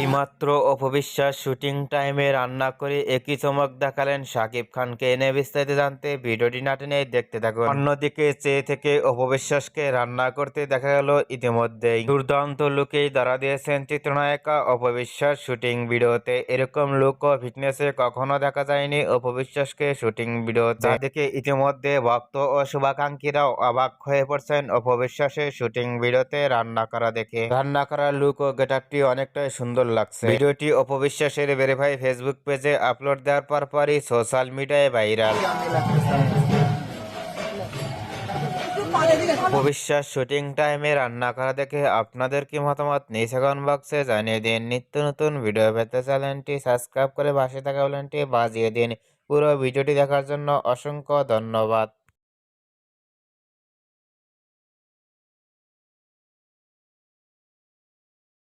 এইমাত্র অপবিশ্বাস শুটিং টাইমে রান্না করে একই চমক দেখালেন শাকিব খানকে। এনে বিস্তারিত জানতে ভিডিওটি না টেনে দেখতে থাকুন। অন্যদিকে চেয়ে থেকে অপবিশ্বাসকে রান্না করতে দেখা গেল ইতিমধ্যেই দুর্দান্ত লুকেই ধরা দিয়েছেন চিত্রনায়িকা অপবিশ্বাস শুটিং ভিডিওতে। এরকম লুক ও ফিটনেসে কখনো দেখা যায়নি অপবিশ্বাসকে শুটিং ভিডিওতে, যা দেখে ইতিমধ্যে ভক্ত ও শুভাকাঙ্ক্ষীরাও অবাক হয়ে পড়ছেন অপবিশ্বাসের শুটিং ভিডিওতে রান্না করা দেখে। রান্না করা লুক ও গেটআপটি অনেকটাই সুন্দর লাগছে। ভিডিওটি অপবিশ্বাসের ভেরিফাই ফেসবুক পেজে আপলোড দেওয়ার পরপরই সোশ্যাল মিডিয়ায় ভাইরাল। অপবিশ্বাস শুটিং টাইমে রান্না করা দেখে আপনাদের কি মতামত নিচে কমেন্ট বক্সে জানিয়ে দিন। নিত্য নতুন ভিডিও পেতে চ্যানেলটি সাবস্ক্রাইব করে পাশে থাকা বেলটি বাজিয়ে দিন। পুরো ভিডিওটি দেখার জন্য অসংখ্য ধন্যবাদ।